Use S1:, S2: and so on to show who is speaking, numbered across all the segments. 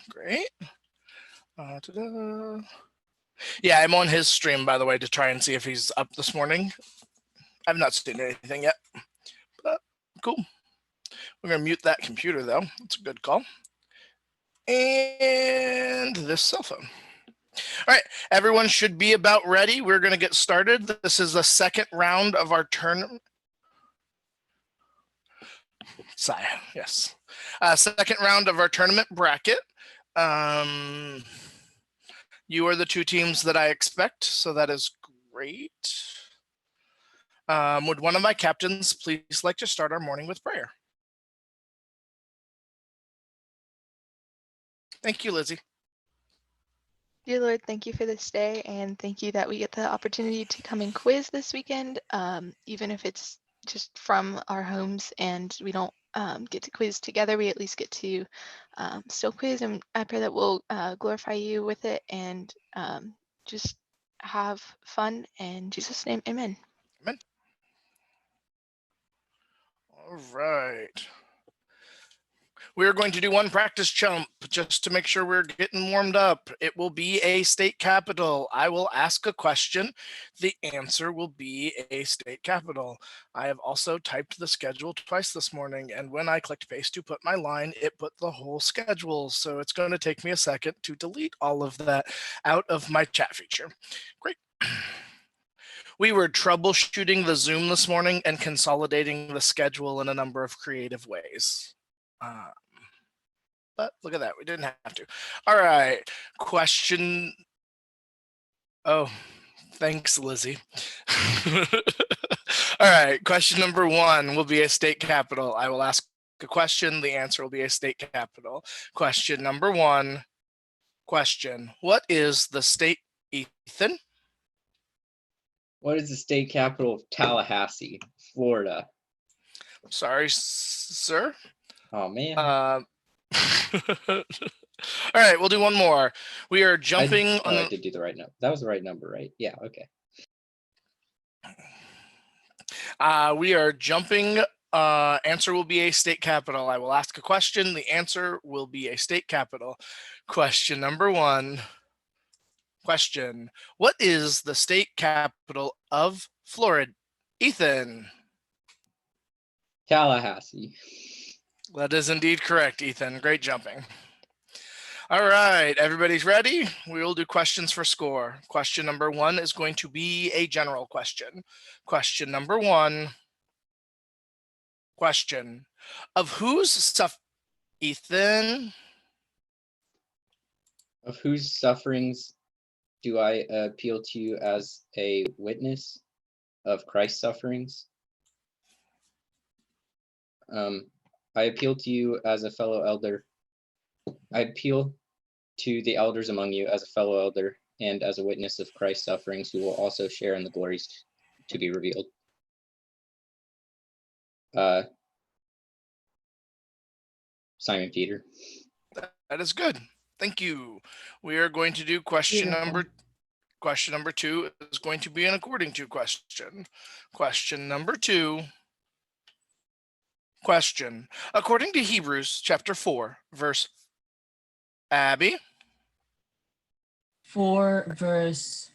S1: Great. Ta-da. Yeah, I'm on his stream, by the way, to try and see if he's up this morning. I've not seen anything yet, but cool. We're going to mute that computer, though. That's a good call. And this cell phone. All right, everyone should be about ready. We're going to get started. This is the second round of our tournament. Yes. Second round of our tournament bracket. You are the two teams that I expect, so that is great. Would one of my captains please like to start our morning with prayer? Thank you, Lizzie.
S2: Dear Lord, thank you for this day, and thank you that we get the opportunity to come and quiz this weekend, even if it's just from our homes and we don't get to quiz together, we at least get to still quiz, and I pray that we'll glorify you with it and just have fun. In Jesus' name, amen.
S1: Amen. All right. We're going to do one practice jump just to make sure we're getting warmed up. It will be a state capital. I will ask a question. The answer will be a state capital. I have also typed the schedule twice this morning, and when I clicked paste to put my line, it put the whole schedule. So it's going to take me a second to delete all of that out of my chat feature. Great. We were troubleshooting the Zoom this morning and consolidating the schedule in a number of creative ways. But look at that, we didn't have to. All right, question. Oh, thanks, Lizzie. All right, question number 1 will be a state capital. I will ask a question. The answer will be a state capital. Question number 1. Question: what is the state, Ethan?
S3: What is the state capital of Tallahassee, Florida?
S1: Sorry, sir.
S3: Oh, man.
S1: All right, we'll do one more. We are jumping on.
S3: I did do the right number. That was the right number, right? Yeah, okay.
S1: We are jumping. Answer will be a state capital. I will ask a question. The answer will be a state capital. Question number 1. Question: what is the state capital of Florida? Ethan.
S3: Tallahassee.
S1: That is indeed correct, Ethan. Great jumping. All right, everybody's ready? We will do questions for score. Question number 1 is going to be a general question. Question number 1. Question: of whose Ethan?
S3: Of whose sufferings do I appeal to you as a witness of Christ's sufferings? I appeal to you as a fellow elder. I appeal to the elders among you as a fellow elder and as a witness of Christ's sufferings, who will also share in the glories to be revealed. Simon Peter.
S1: That is good. Thank you. We are going to do question number 2 is going to be an according to question. Question number 2. Question: according to Hebrews chapter 4, verse Abby.
S4: 4 verse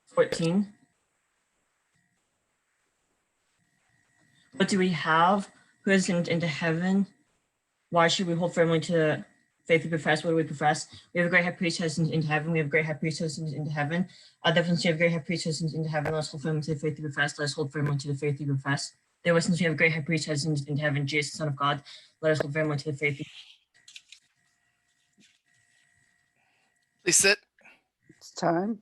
S4: 14. What do we have? Who has ascended into heaven? Why should we hold firmly to the faith we profess? What do we profess? We have a great high priest who has ascended into heaven. We have a great high priest who has ascended into heaven. Therefore, since we have a great high priest who has ascended into heaven, let us hold firmly to the faith we profess. Let us hold firmly to the faith we profess. Therefore, since we have a great high priest who has ascended into heaven, Jesus, the Son of God, let us hold firmly to the faith.
S1: Please sit.
S5: It's time.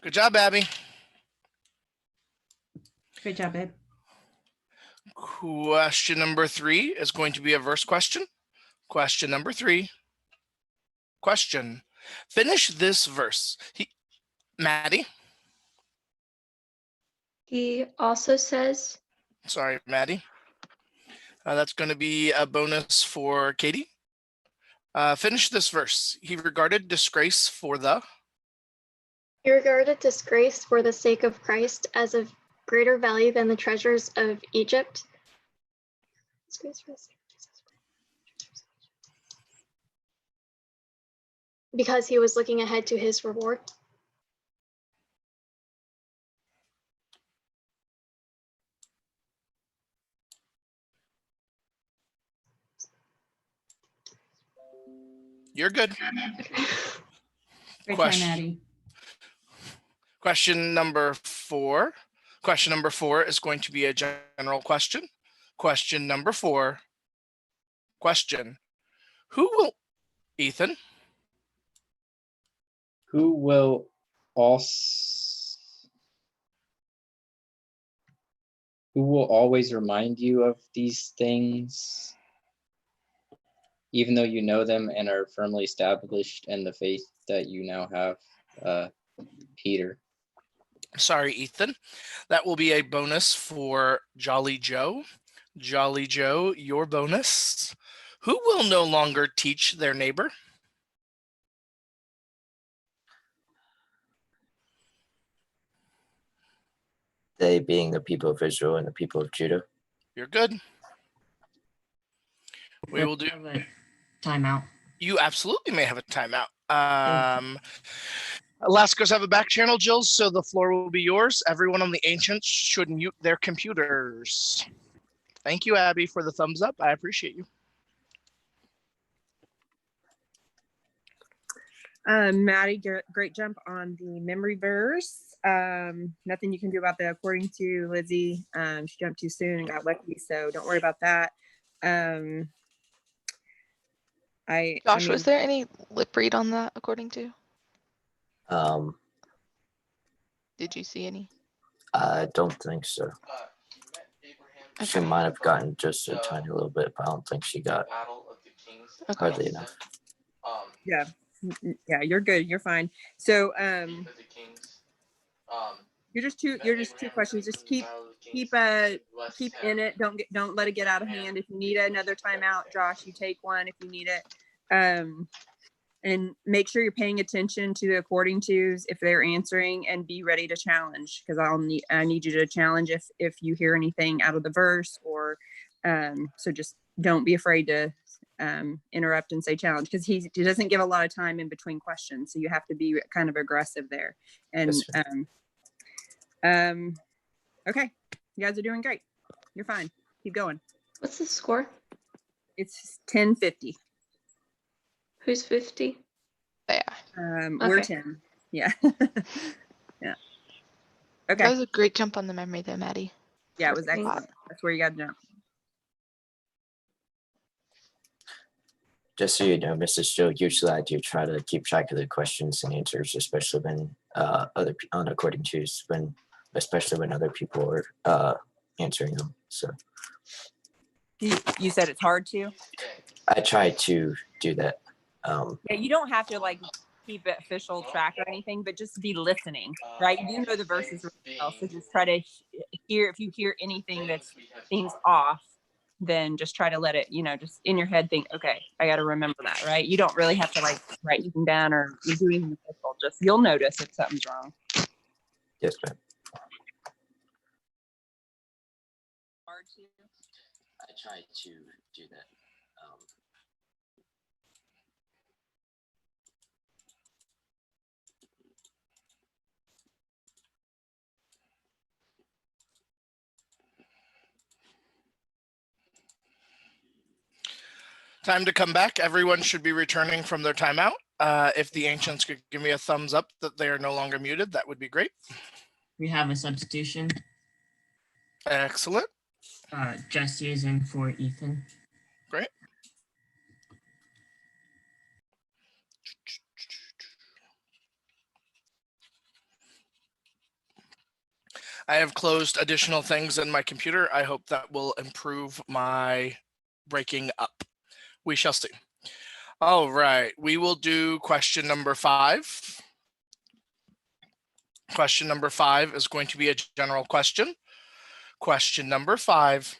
S1: Good job, Abby.
S5: Great job, babe.
S1: Question number 3 is going to be a verse question. Question number 3. Question: finish this verse. Maddie.
S6: He also says.
S1: Sorry, Maddie. That's going to be a bonus for Katie. Finish this verse. He regarded disgrace for the.
S6: He regarded disgrace for the sake of Christ as of greater value than the treasures of Egypt. Because he was looking ahead to his reward.
S1: You're good.
S5: Great
S1: Question.
S5: time, Addie.
S1: Question number 4. Question number 4 is going to be a general question. Question number 4. Question. Who will, Ethan,
S3: Who will always remind you of these things, even though you know them and are firmly established in the faith that you now have? Peter.
S1: sorry, Ethan, that will be a bonus for Jolly Joe. Jolly Joe, your bonus. Who will no longer teach their neighbor?
S7: They being the people of Israel and the people of Judah.
S1: You're good. We will do.
S4: Have a timeout.
S1: You absolutely may have a timeout.
S4: Thank
S1: Alaska's have a back channel, Jill, so the floor will be yours. Everyone on the Ancients should mute their computers. Thank you, Abby, for the thumbs up. I appreciate you.
S8: Maddie, great jump on the memory verse. Nothing you can do about that according to Lizzie. She jumped too soon and got lucky, so don't worry about that.
S2: Josh, was there any lip read on that according to? Did you see any?
S7: I don't think so. She
S2: Okay.
S7: might have gotten just a tiny little bit, but I don't think she got
S2: Okay.
S7: hardly enough.
S8: Yeah, you're good. You're fine. So, you're just two questions. Just keep in it. Don't let it get out of hand. If you need another timeout, Josh, you take one if you need it. And make sure you're paying attention to the according to's if they're answering, and be ready to challenge, because I need you to challenge if you hear anything out of the verse, or so just don't be afraid to interrupt and say challenge, because he doesn't give a lot of time in between questions, so you have to be kind of aggressive there. And
S7: Yes,
S8: okay, you guys are doing great. You're fine. Keep going.
S6: What's the score?
S8: It's 10-50.
S6: Who's 50?
S2: Yeah.
S8: We're
S6: Okay.
S8: 10. Yeah. Yeah.
S2: That
S8: Okay.
S2: was a great jump on the memory there, Maddie.
S8: Yeah, it was
S6: Thanks.
S8: excellent. That's where you got to jump.
S7: just so you know, Mrs. Joe, usually I do try to keep track of the questions and answers, especially when according to especially when other people are answering them. So
S8: You said it's hard to?
S7: I try to do that.
S8: Yeah, you don't have to like keep it official track or anything, but just be listening, right? You know the verses really well, so just try to hear. If you hear anything that seems off, then just try to let it, just in your head think, okay, I got to remember that, right? You don't really have to like write anything down or do anything official. Just you'll notice if something's wrong.
S7: Yes, ma'am.
S8: Hard to.
S7: I try to do that.
S1: Time to come back. Everyone should be returning from their timeout. If the Ancients could give me a thumbs up that they are no longer muted, that would be great.
S4: We have a substitution.
S1: Excellent.
S4: Jesse is in for Ethan.
S1: Great. I have closed additional things in my computer. I hope that will improve my breaking up. We shall see. All right, we will do question number 5. Question number 5 is going to be a general question. Question number 5.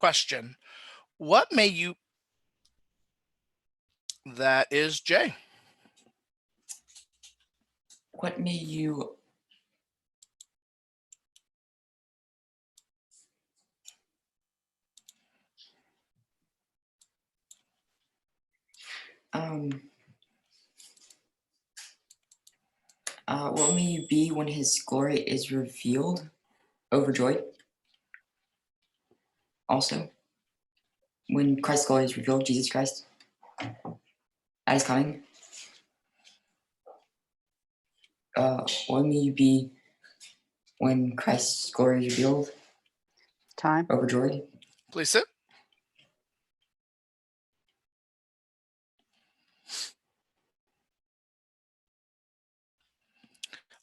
S1: Question. What may you... That is Jay.
S5: What may you what may you be when his glory is revealed? Overjoyed. Also, when Christ's glory is revealed, Jesus Christ, at his coming. What may you be when Christ's glory is revealed?
S9: Time.
S5: Overjoyed.
S1: Please sit.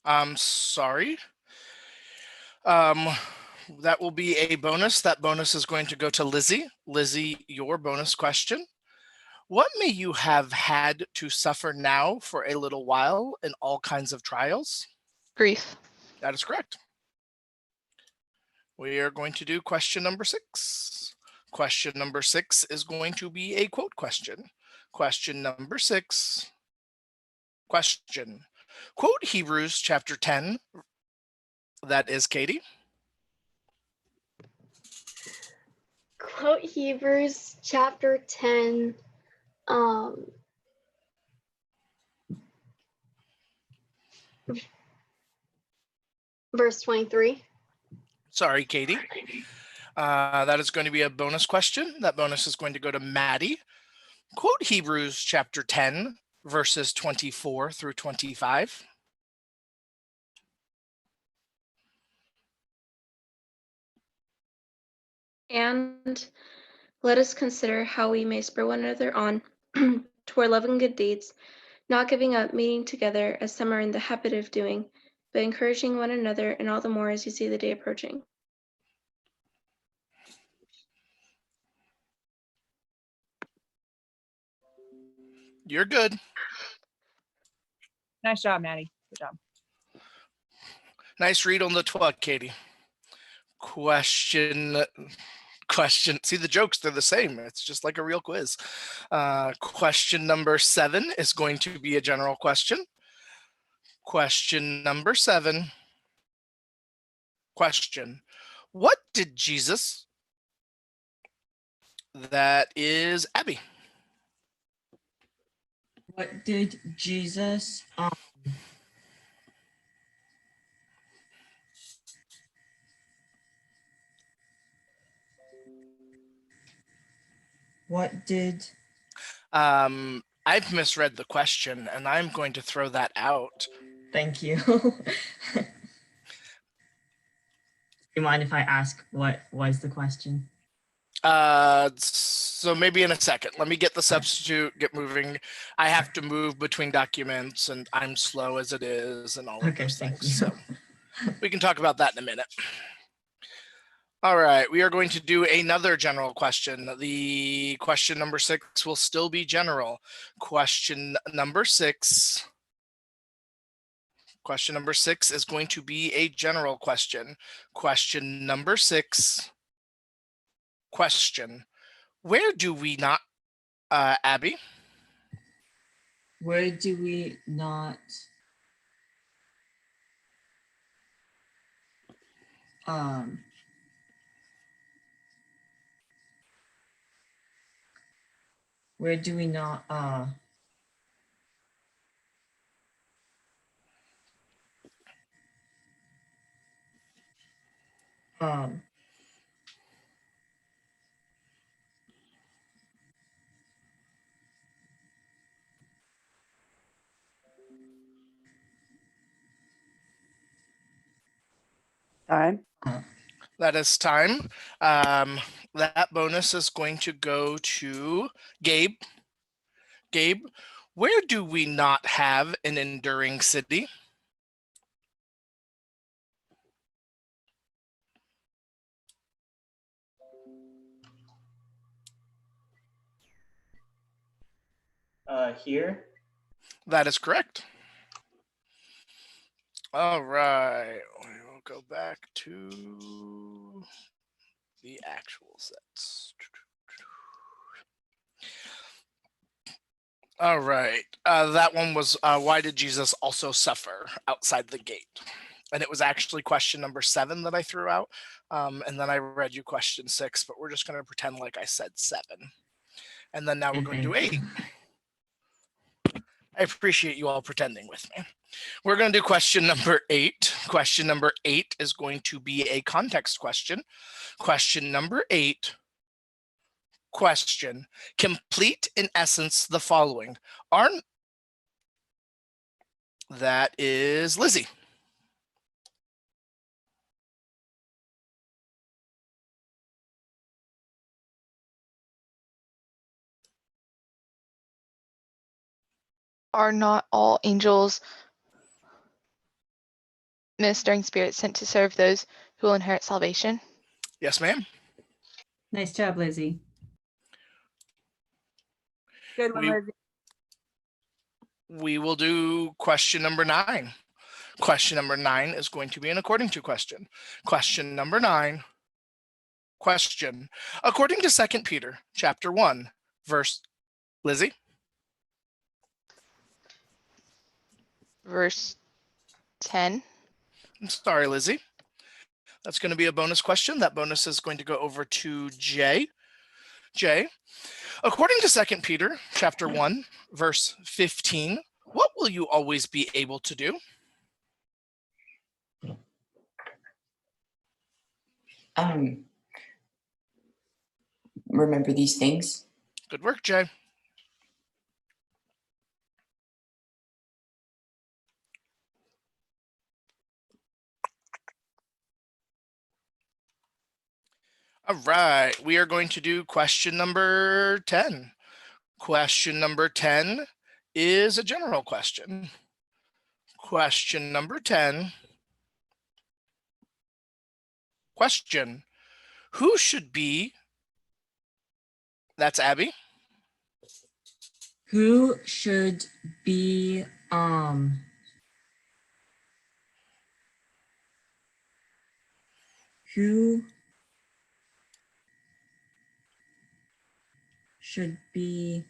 S1: I'm sorry. That will be a bonus. That bonus is going to go to Lizzie. Lizzie, your bonus question. What may you have had to suffer now for a little while in all kinds of trials?
S2: Grief.
S1: That is correct. We are going to do question number 6. Question number 6 is going to be a quote question. Question number 6. Question. Quote Hebrews chapter 10. That is Katie.
S6: Quote Hebrews chapter 10, verse 23.
S1: Sorry, Katie. That is going to be a bonus question. That bonus is going to go to Maddie. Quote Hebrews chapter 10, verses 24 through 25.
S10: And let us consider how we may spur one another on toward love and good deeds, not giving up meeting together as some are in the habit of doing, but encouraging one another, and all the more as you see the day approaching.
S1: You're good.
S8: Nice job, Maddie. Good job.
S1: Nice read on the 12, Katie. Question. See, the jokes, they're the same. It's just like a real quiz. Question number 7 is going to be a general question. Question number 7. Question. What did Jesus... That is Abby.
S4: What did Jesus what did
S1: I've misread the question, and I'm going to throw that out.
S4: thank you. Do you mind if I ask what was the question?
S1: So maybe in a second. Let me get the substitute, get moving. I have to move between documents, and I'm slow as it is, and all of
S4: Okay,
S1: those
S4: thank
S1: things.
S4: you.
S1: So we can talk about that in a minute. All right, we are going to do another general question. The question number 6 will still be general. Question number 6. Question number 6 is going to be a general question. Question number 6. Question. Where do we not, Abby?
S4: Where do we not where do we not
S9: Time.
S1: That is time. That bonus is going to go to Gabe. Gabe, where do we not have an enduring city?
S5: Here.
S1: That is correct. All right, we will go back to the actual sets. All right. That one was why did Jesus also suffer outside the gate? And it was actually question number 7 that I threw out. And then I read you question 6, but we're just going to pretend like I said 7. And then now we're going to do 8. I appreciate you all pretending with me. We're going to do question number 8. Question number 8 is going to be a context question. Question number 8. Question. Complete in essence the following. That is Lizzie.
S2: Are not all angels ministering spirits sent to serve those who will inherit salvation?
S1: Yes, ma'am.
S11: Nice job, Lizzie.
S8: Good one, Lizzie.
S1: We will do question number 9. Question number 9 is going to be an according to question. Question number 9. Question. According to 2 Peter chapter 1, verse Lizzie.
S2: Verse 10.
S1: I'm sorry, Lizzie. That's going to be a bonus question. That bonus is going to go over to Jay. Jay, according to 2 Peter chapter 1, verse 15, what will you always be able to do?
S5: Remember these things.
S1: Good work, Jay. All right, we are going to do question number 10. Question number 10 is a general question. Question number 10. Question. Who should be, that's Abby.
S4: Who should be who should be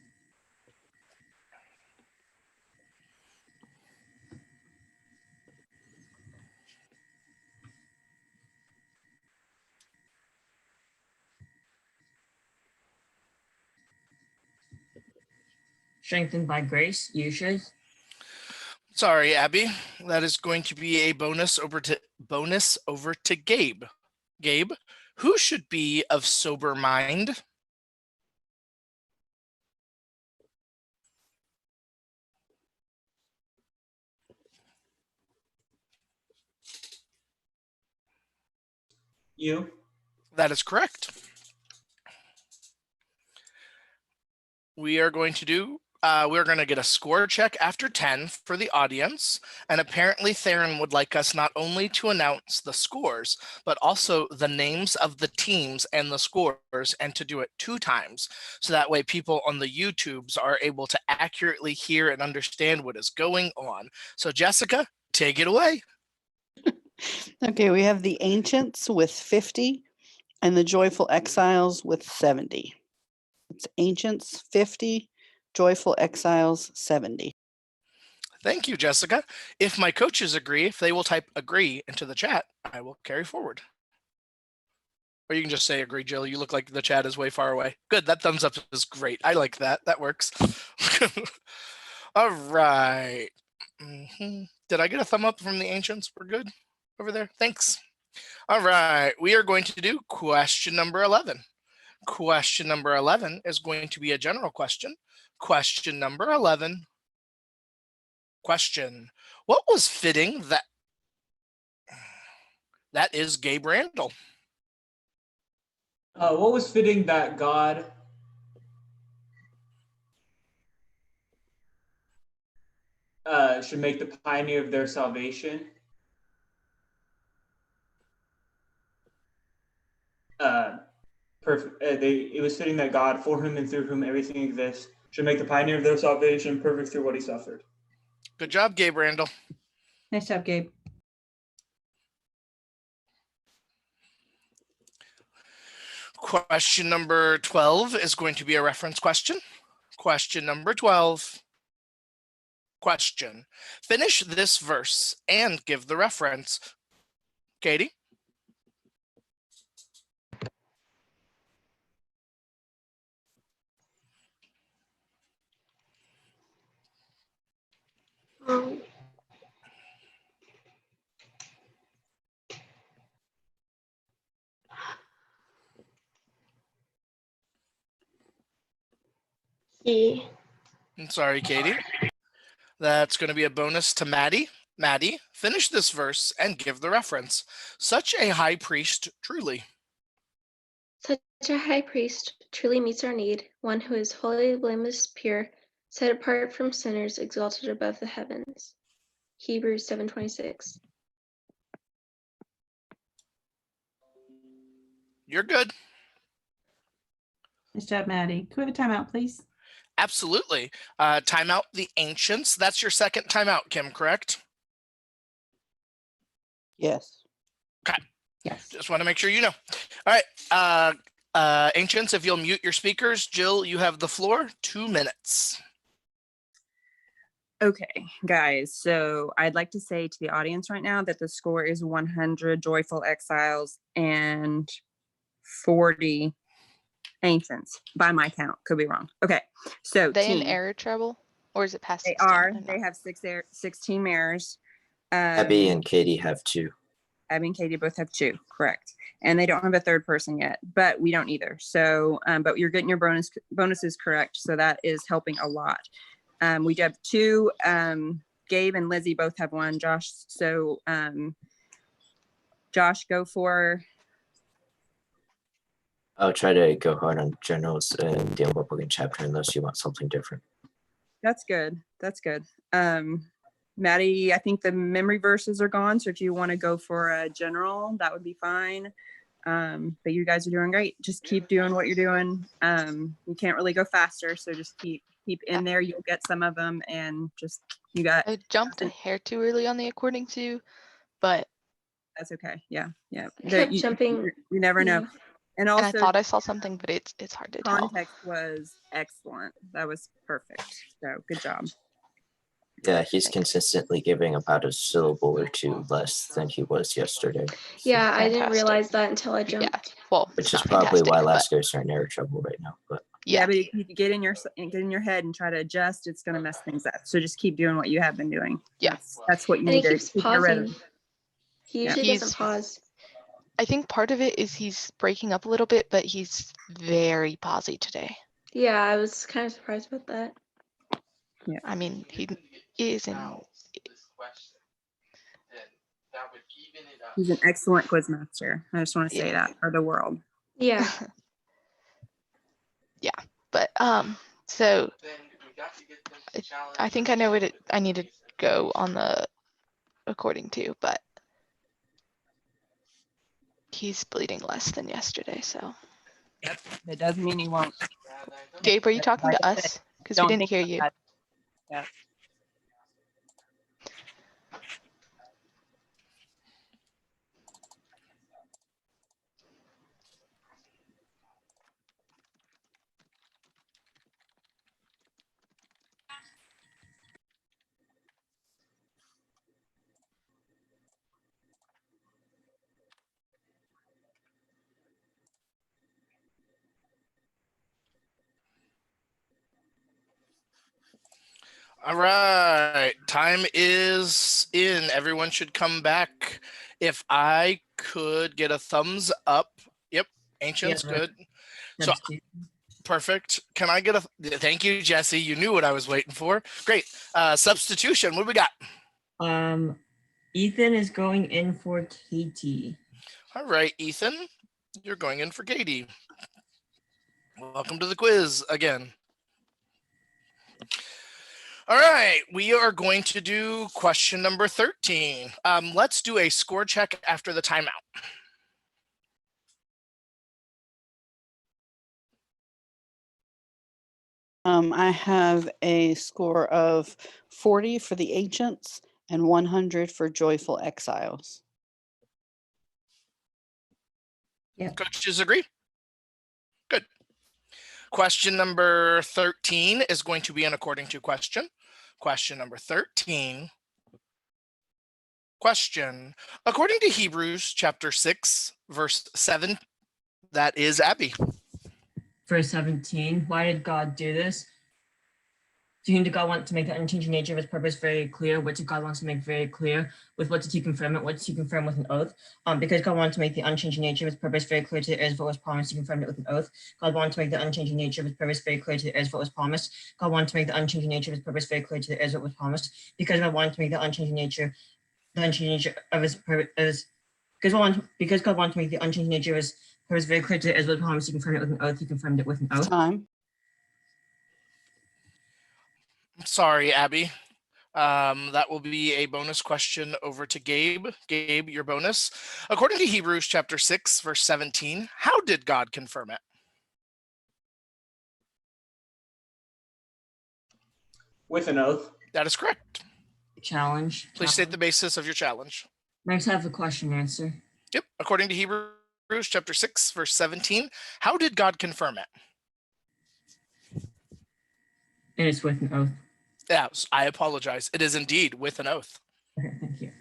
S4: strengthened by grace? You should.
S1: Sorry, Abby. That is going to be a bonus over to Gabe. Gabe, who should be of sober mind?
S12: You.
S1: That is correct. We're going to get a score check after 10 for the audience. And apparently Theron would like us not only to announce the scores, but also the names of the teams and the scores, and to do it 2 times. So that way people on the YouTubes are able to accurately hear and understand what is going on. So Jessica, take it away.
S9: Okay, we have the Ancients with 50 and the Joyful Exiles with 70. It's Ancients 50, Joyful Exiles 70.
S1: Thank you, Jessica. If my coaches agree, if they will type agree into the chat, I will carry forward. Or you can just say agree, Jill. You look like the chat is way far away. Good, that thumbs up is great. I like that. That works. All right. Did I get a thumb up from the Ancients? We're good over there. Thanks. All right. We are going to do question number 11. Question number 11 is going to be a general question. Question number 11. Question. What was fitting that is Gabe Randall.
S12: What was fitting that God should make the pioneer of their salvation perfect. It was fitting that God, for whom and through whom everything exists, should make the pioneer of their salvation perfect through what he suffered.
S1: Good job, Gabe Randall.
S11: Nice job, Gabe.
S1: Question number 12 is going to be a reference question. Question number 12. Question. Finish this verse and give the reference. Katie?
S6: Um, he,
S1: I'm sorry, Katie. That's going to be a bonus to Maddie. Maddie, finish this verse and give the reference. Such a high priest, truly.
S10: Such a high priest truly meets our need, one who is holy, blameless, pure, set apart from sinners, exalted above the heavens. Hebrews 7:26.
S1: You're good.
S11: Nice job, Maddie. Could we have a timeout, please?
S1: Absolutely. Timeout the ancients. That's your second timeout, Kim, correct?
S9: Yes.
S1: Okay.
S11: Yes.
S1: Just want to make sure you know. All right. Ancients, if you'll mute your speakers. Jill, you have the floor. 2 minutes.
S8: Okay, guys, so I'd like to say to the audience right now that the score is 100 joyful exiles and 40 ancients by my count. Could be wrong. Okay, so
S2: They in
S8: team,
S2: error trouble, or is it past?
S8: they
S2: 16?
S8: are.
S2: I'm
S8: They
S2: not-
S8: have 16 mirrors.
S7: Abby and Katie have 2.
S8: Abby and Katie both have 2, correct. And they don't have a third person yet, but we don't either. So, but you're getting your bonuses correct. So that is helping a lot. We have 2, Gabe and Lizzie both have 1, Josh. So Josh, go for.
S7: I'll try to go hard on generals and the unbroken chapter unless you want something different.
S8: That's good. That's good. Maddie, I think the memory verses are gone. So if you want to go for a general, that would be fine. But you guys are doing great. Just keep doing what you're doing. You can't really go faster. So just keep in there. You'll get some of them, and just you got.
S2: I jumped a hair too early on the according to, but
S8: That's okay. Yeah.
S10: Kept jumping.
S8: You never know.
S10: Yeah.
S8: And
S2: and I
S8: also
S2: thought I saw something, but it's hard to tell.
S8: context was excellent. That was perfect. So good job.
S7: Yeah, he's consistently giving about a syllable or 2 less than he was yesterday.
S10: Yeah, I didn't
S2: Fantastic.
S10: realize that until I jumped.
S2: Yeah. Well,
S7: Which
S2: it's
S7: is
S2: not
S7: probably why
S2: fantastic, but
S7: Lasco's are in error trouble right now. But
S8: Yeah,
S2: yeah.
S8: but if you get in your head and try to adjust, it's going to mess things up. So just keep doing what you have been doing.
S2: Yeah.
S8: That's what you
S10: And he
S8: need to
S10: keeps
S8: keep your rhythm.
S10: pausing. He
S8: Yeah.
S10: usually
S2: He's-
S10: doesn't pause.
S2: I think part of it is he's breaking up a little bit, but he's very pausy today.
S10: Yeah, I was kind of surprised about that.
S2: I mean, he is in.
S8: He's an excellent quiz master. I just want to say
S2: Yeah.
S8: that for the world.
S10: Yeah.
S2: But so I think I know what I need to go on the according to, but he's bleeding less than yesterday. So
S8: It doesn't mean he won't.
S2: Gabe, are you talking
S8: Like
S2: to
S8: I said,
S2: us? Because we
S8: don't
S2: didn't
S8: think
S2: hear
S8: about
S2: you.
S8: that. Yeah.
S1: All right. Time is in. Everyone should come back. If I could get a thumbs up. Yep. Ancient's
S4: Yeah,
S1: good. So perfect. Can I get a thank you, Jesse? You knew what I was waiting for. Great. Substitution. What do we got?
S4: Ethan is going in for Katie.
S1: All right, Ethan. You're going in for Katie. Welcome to the quiz again. All right, we are going to do question number 13. Let's do a score check after the timeout.
S9: I have a score of 40 for the ancients and 100 for joyful exiles.
S1: Coaches agree? Good. Question number 13 is going to be an according to question. Question number 13. Question. According to Hebrews chapter 6, verse 7, that is Abby.
S4: Verse 17, why did God do this? To whom did God want to make the unchanging nature of his purpose very clear? What did God want to make very clear? With what did he confirm it? What did he confirm with an oath? Because God wanted to make the unchanging nature of his purpose very clear to the heirs of what was promised, he confirmed it with an oath. God wanted to make the unchanging nature of his purpose very clear to the heirs of what was promised. God wanted to make the unchanging nature of his purpose very clear to the heirs of what was promised. Because God wanted to make the unchanging nature of his purpose, because God wanted to make the unchanging nature of his purpose very clear to the heirs of what was promised, he confirmed it with an oath. He confirmed it with an oath.
S9: Time.
S1: Sorry, Abby. That will be a bonus question over to Gabe. Gabe, your bonus. According to Hebrews chapter 6, verse 17, how did God confirm it?
S12: With an oath.
S1: That is correct.
S4: Challenge.
S1: Please state the basis of your challenge.
S4: Next, I have the question answer.
S1: Yep. According to Hebrews chapter 6, verse 17, how did God confirm it?
S4: And it's with an oath.
S1: Yeah, I apologize. It is indeed with an oath.
S4: Okay, thank you.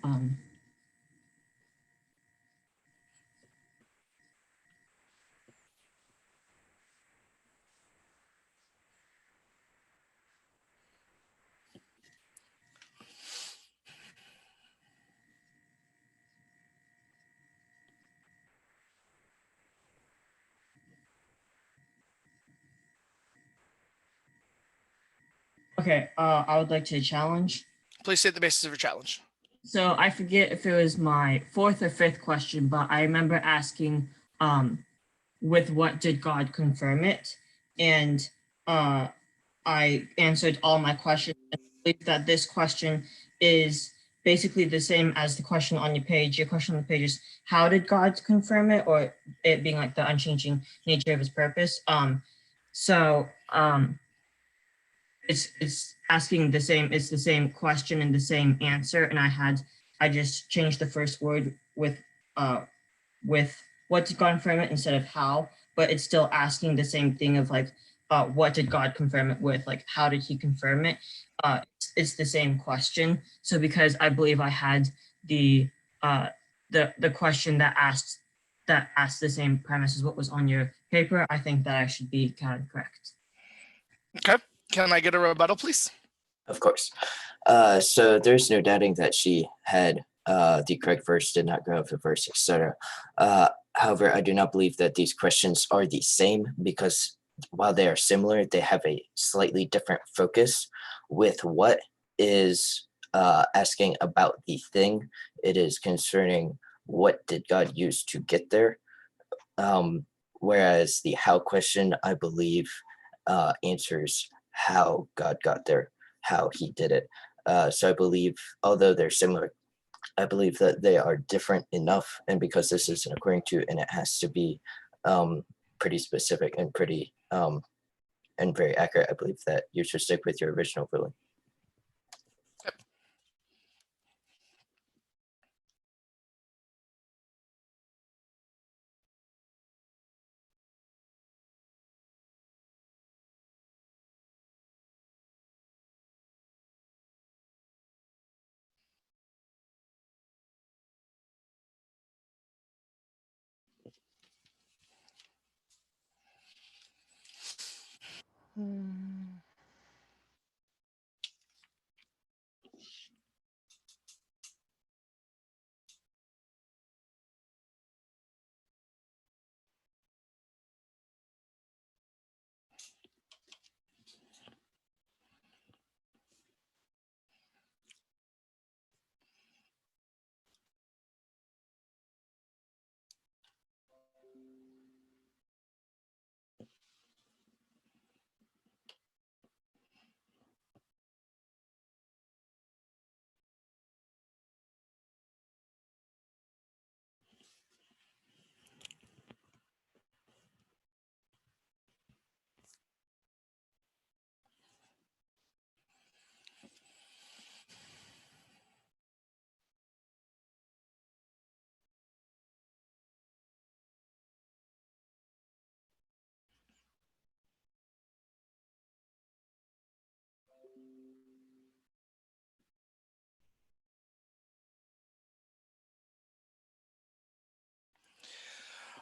S4: Okay, I would like to challenge.
S1: Please state the basis of your challenge.
S4: So I forget if it was my fourth or fifth question, but I remember asking, with what did God confirm it? And I answered all my questions. I believe that this question is basically the same as the question on your page. Your question on the page is, how did God confirm it? Or it being like the unchanging nature of his purpose. It's asking the same, it's the same question and the same answer. And I just changed the first word with what did God confirm it instead of how, but it's still asking the same thing of like, what did God confirm it with? Like, how did he confirm it? It's the same question. So because I believe I had the question that asked the same premise as what was on your paper, I think that I should be kind of correct.
S1: Okay. Can I get a rebuttal, please?
S7: Of course. So there's no doubting that she had the correct verse, did not go over the verse, etc. However, I do not believe that these questions are the same because while they are similar, they have a slightly different focus. With what is asking about the thing, it is concerning what did God use to get there. Whereas the how question, I believe, answers how God got there, how he did it. So I believe, although they're similar, I believe that they are different enough. And because this is an according to, and it has to be pretty specific and pretty and very accurate, I believe that you should stick with your original ruling.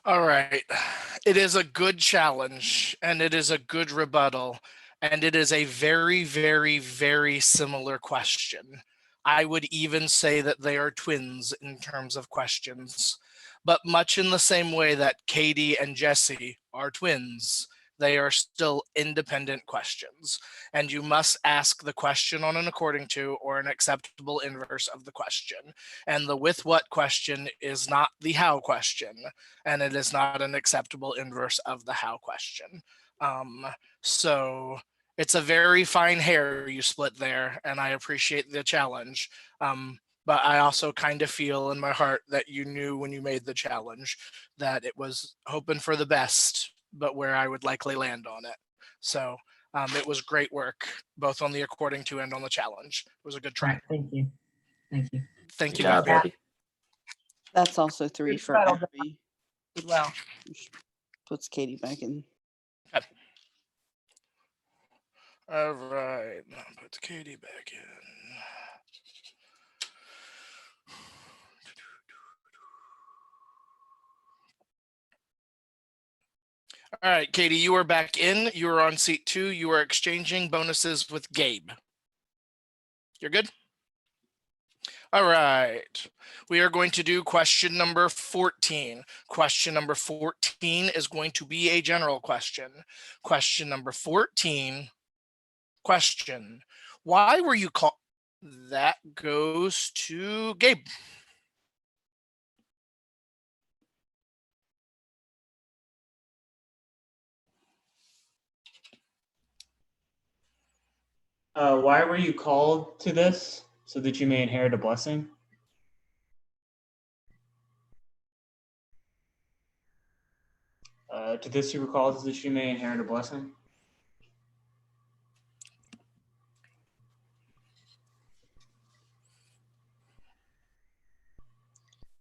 S1: All right. It is a good challenge and it is a good rebuttal. And it is a very, very, very similar question. I would even say that they are twins in terms of questions, but much in the same way that Katie and Jesse are twins, they are still independent questions. And you must ask the question on an according to or an acceptable inverse of the question. And the with what question is not the how question, and it is not an acceptable inverse of the how question. So it's a very fine hair you split there, and I appreciate the challenge. But I also kind of feel in my heart that you knew when you made the challenge that it was hoping for the best, but where I would likely land on it. So it was great work, both on the according to and on the challenge. It was a good try.
S4: Thank you. Thank you.
S1: Thank
S7: Good
S1: you,
S7: job,
S1: Bucko.
S7: Abby.
S9: That's also 3
S8: Good
S9: for
S8: battle, John.
S9: Abby.
S8: Did well.
S9: Puts Katie back in.
S1: Okay. All right, now put Katie back in. All right, Katie, you are back in. You are on seat 2. You are exchanging bonuses with Gabe. You're good? All right. We are going to do question number 14. Question number 14 is going to be a general question. Question number 14. Question. Why were you called? That goes to Gabe.
S12: Why were you called to this? So that you may inherit a blessing? To this you were called so that you may inherit a blessing?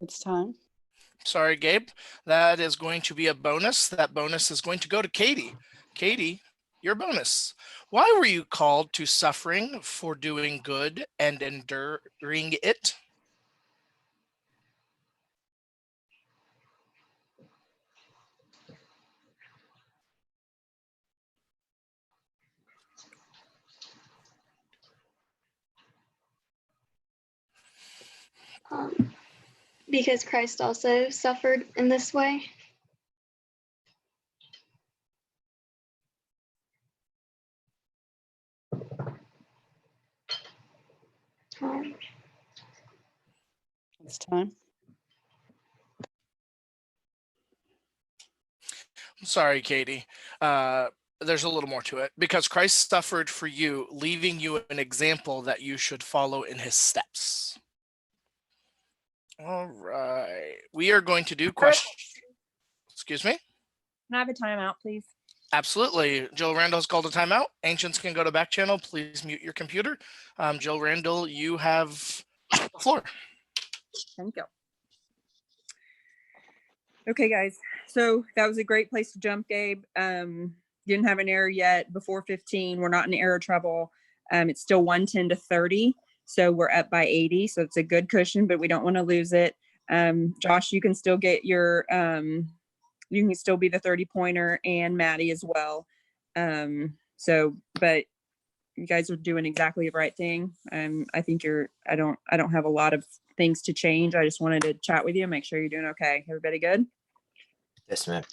S9: It's time.
S1: Sorry, Gabe. That is going to be a bonus. That bonus is going to go to Katie. Katie, your bonus. Why were you called to suffering for doing good and enduring it?
S6: Because Christ also suffered in this way.
S9: It's time.
S1: Sorry, Katie. There's a little more to it. Because Christ suffered for you, leaving you an example that you should follow in his steps. All right. We are going to do question. Excuse me?
S8: Can I have a timeout, please?
S1: Absolutely. Jill Randall has called a timeout. Ancients can go to back channel. Please mute your computer. Jill Randall, you have the floor.
S8: Thank you. Okay, guys. So that was a great place to jump, Gabe. Didn't have an error yet before 15. We're not in error trouble. It's still 110 to 30. So we're up by 80. So it's a good cushion, but we don't want to lose it. Josh, you can still get your, you can still be the 30-pointer, and Maddie as well. But you guys are doing exactly the right thing. I think I don't have a lot of things to change. I just wanted to chat with you and make sure you're doing okay. Everybody good?
S7: Yes, ma'am.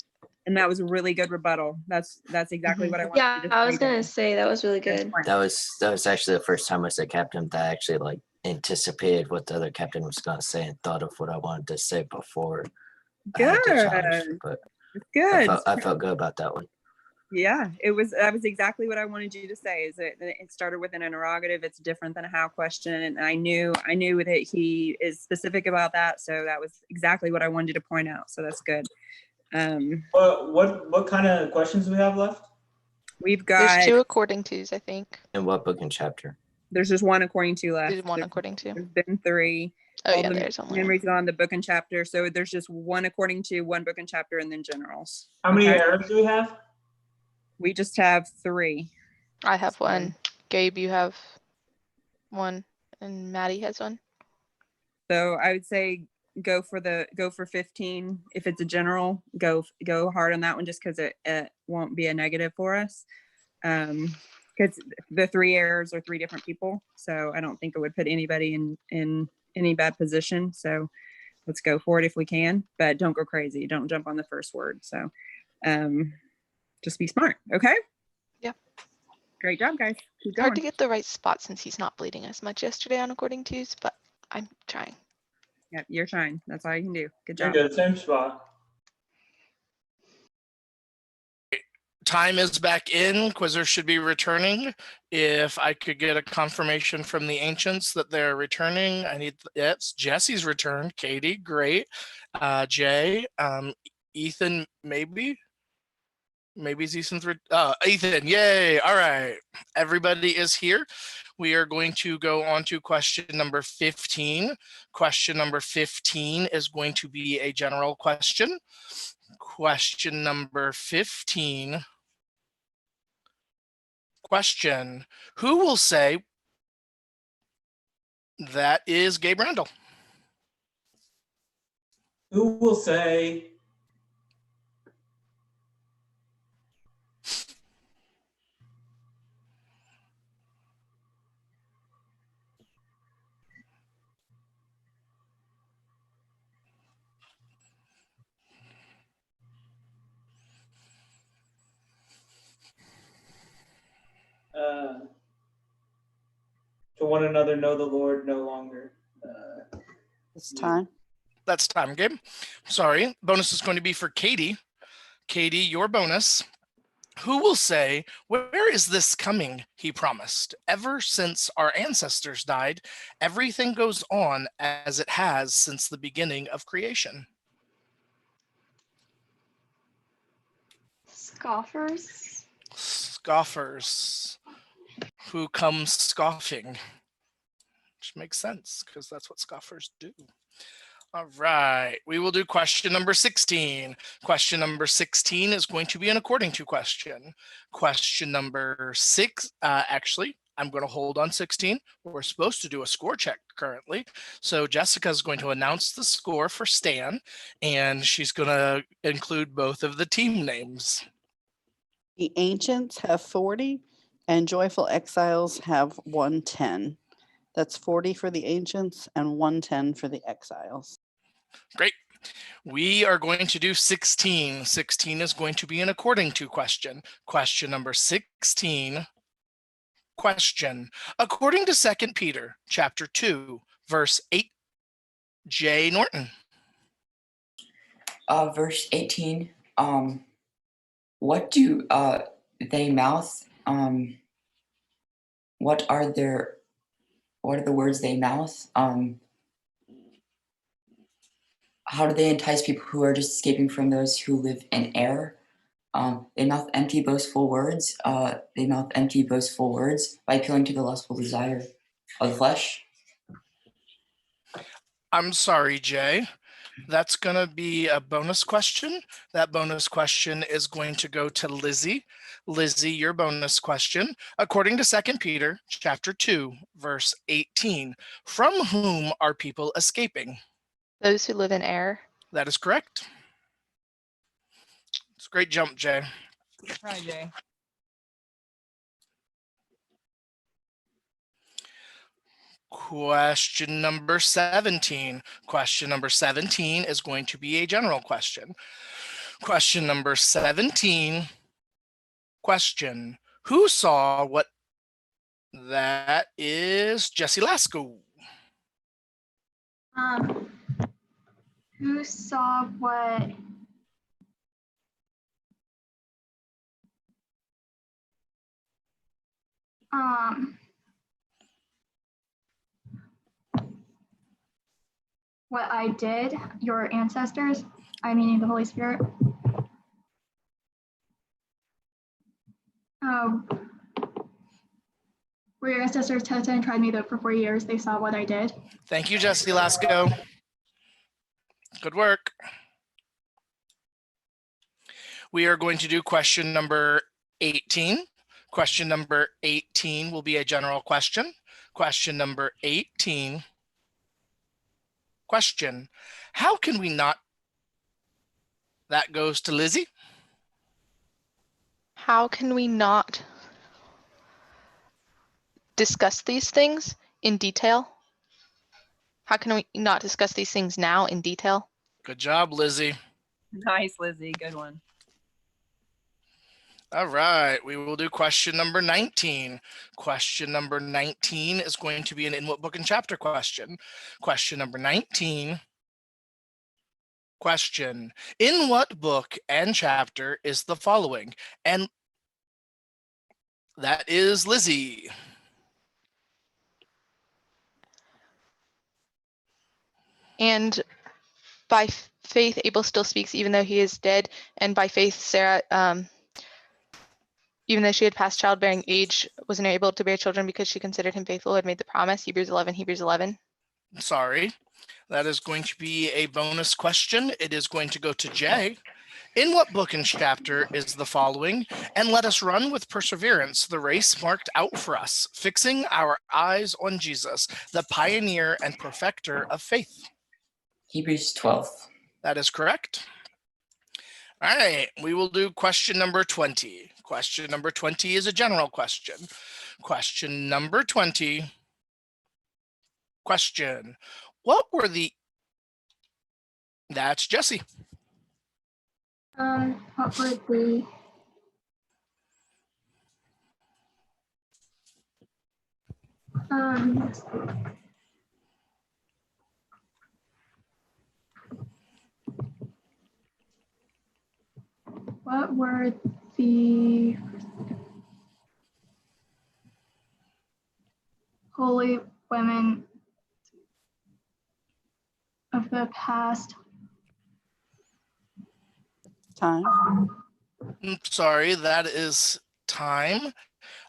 S8: And that was a really good rebuttal. That's exactly what I wanted.
S10: Yeah, I was gonna say that was really good.
S7: That was actually the first time I said captain that I actually like anticipated what the other captain was gonna say and thought of what I wanted to say before I had the challenge.
S8: Good.
S7: But
S8: Good.
S7: I felt good about that one.
S8: Yeah, that was exactly what I wanted you to say. Is that it started with an interrogative. It's different than a how question, and I knew that he is specific about that. So that was exactly what I wanted to point out. So that's good.
S12: What kind of questions do we have left?
S8: We've got.
S2: There's 2 according tos, I think.
S7: In what book and chapter?
S8: There's just 1 according to left.
S2: There's 1 according to.
S8: There's been 3.
S2: Oh
S8: All
S2: yeah,
S8: the
S2: there's only
S8: memories on the book and chapter. So there's just 1 according to, 1 book and chapter, and then generals.
S12: How many
S8: Okay?
S12: errors do we have?
S8: We just have 3.
S2: I have 1. Gabe, you have 1, and Maddie has 1.
S8: So I would say go for 15. If it's a general, go hard on that one, just because it won't be a negative for us. Because the 3 errors are 3 different people, so I don't think it would put anybody in any bad position. So let's go for it if we can, but don't go crazy. Don't jump on the first word. So just be smart. Okay.
S2: Yeah.
S8: Great job, guys. Keep
S2: Hard
S8: going.
S2: to get the right spot since he's not bleeding as much yesterday on according to's, but I'm trying.
S8: Yep, you're trying. That's all you can do. Good
S12: You're
S8: job.
S12: good. Same spot.
S1: Time is back in. Quizzer should be returning. If I could get a confirmation from the ancients that they're returning, I need. Yes, Jesse's returned. Katie, great. Jay, Ethan, maybe. Maybe Ethan's. Ethan, yay! All right, everybody is here. We are going to go on to question number 15. Question number 15 is going to be a general question. Question number 15. Question: who will say that is Gabe Randall?
S12: Who will say to one another know the Lord no longer?
S9: It's time.
S1: That's time, Gabe. Sorry. Bonus is going to be for Katie. Katie, your bonus. Who will say, where is this coming, he promised? Ever since our ancestors died, everything goes on as it has since the beginning of creation.
S6: Scoffers.
S1: Scoffers. Who come scoffing. Which makes sense, because that's what scoffers do. All right, we will do question number 16. Question number 16 is going to be an according to question. Question number 6, actually, I'm going to hold on 16. We're supposed to do a score check currently. So Jessica is going to announce the score for Stan, and she's going to include both of the team names.
S9: The Ancients have 40 and Joyful Exiles have 110. That's 40 for the Ancients and 110 for the Exiles.
S1: Great. We are going to do 16. 16 is going to be an according to question. Question number 16. Question. According to 2 Peter chapter 2, verse 8, Jay Norton.
S5: Verse 18. What do they mouth? What are the words they mouth? How do they entice people who are just escaping from those who live in error? They mouth empty, boastful words. They mouth empty, boastful words by appealing to the lustful desire of the flesh.
S1: I'm sorry, Jay. That's going to be a bonus question. That bonus question is going to go to Lizzie. Lizzie, your bonus question. According to 2 Peter chapter 2, verse 18, from whom are people escaping?
S2: Those who live in error.
S1: That is correct. It's a great jump, Jay.
S4: Hi, Jay.
S1: Question number 17. Question number 17 is going to be a general question. Question number 17. Question. Who saw what? That is Jesse Lasco.
S6: Who saw what? What I did, your ancestors, I meaning the Holy Spirit. Where your ancestors tested and tried me though for 4 years, they saw what I did.
S1: Thank you, Jesse Lasco. Good work. We are going to do question number 18. Question number 18 will be a general question. Question number 18. Question, how can we not? That goes to Lizzie.
S2: How can we not discuss these things in detail? How can we not discuss these things now in detail?
S1: Good job, Lizzie.
S8: Nice, Lizzie. Good one.
S1: All right, we will do question number 19. Question number 19 is going to be an in what book and chapter question. Question number 19. Question, in what book and chapter is the following? And that is Lizzie.
S2: And by faith, Abel still speaks even though he is dead. And by faith, Sarah, even though she had passed childbearing age, wasn't able to bear children because she considered him faithful who had made the promise. Hebrews 11, Hebrews 11.
S1: Sorry, that is going to be a bonus question. It is going to go to Jay. In what book and chapter is the following? And let us run with perseverance the race marked out for us, fixing our eyes on Jesus, the pioneer and perfecter of faith.
S5: Hebrews 12.
S1: That is correct. All right, we will do question number 20. Question number 20 is a general question. Question number 20. Question, what were the... That's Jesse.
S6: What were the what were the holy women of the past?
S9: Time.
S1: Sorry, that is time.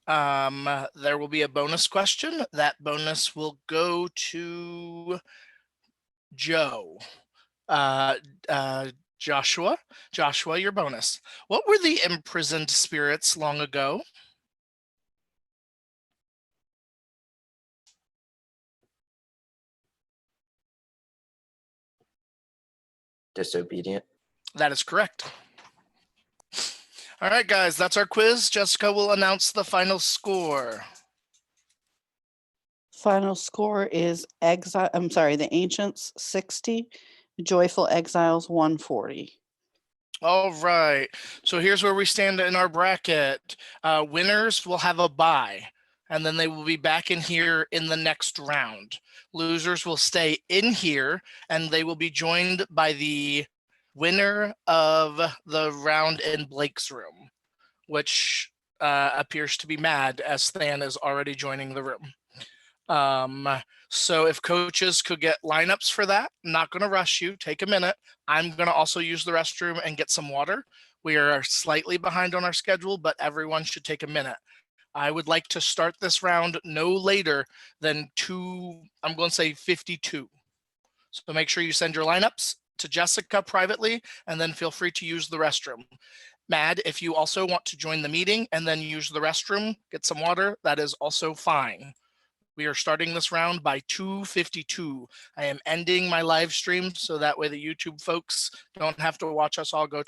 S1: There will be a bonus question. That bonus will go to Joe. Joshua, your bonus. What were the imprisoned spirits long ago?
S7: Disobedient.
S1: That is correct. All right, guys, that's our quiz. Jessica will announce the final score.
S9: Final score is the Ancients 60, Joyful Exiles 140.
S1: All right, so here's where we stand in our bracket. Winners will have a bye, and then they will be back in here in the next round. Losers will stay in here, and they will be joined by the winner of the round in Blake's room, which appears to be Mad, as Stan is already joining the room. So if coaches could get lineups for that, I'm not going to rush you. Take a minute. I'm going to also use the restroom and get some water. We are slightly behind on our schedule, but everyone should take a minute. I would like to start this round no later than 52. So make sure you send your lineups to Jessica privately, and then feel free to use the restroom. Mad, if you also want to join the meeting and then use the restroom, get some water, that is also fine. We are starting this round by 2:52. I am ending my live stream so that way the YouTube folks don't have to watch us all go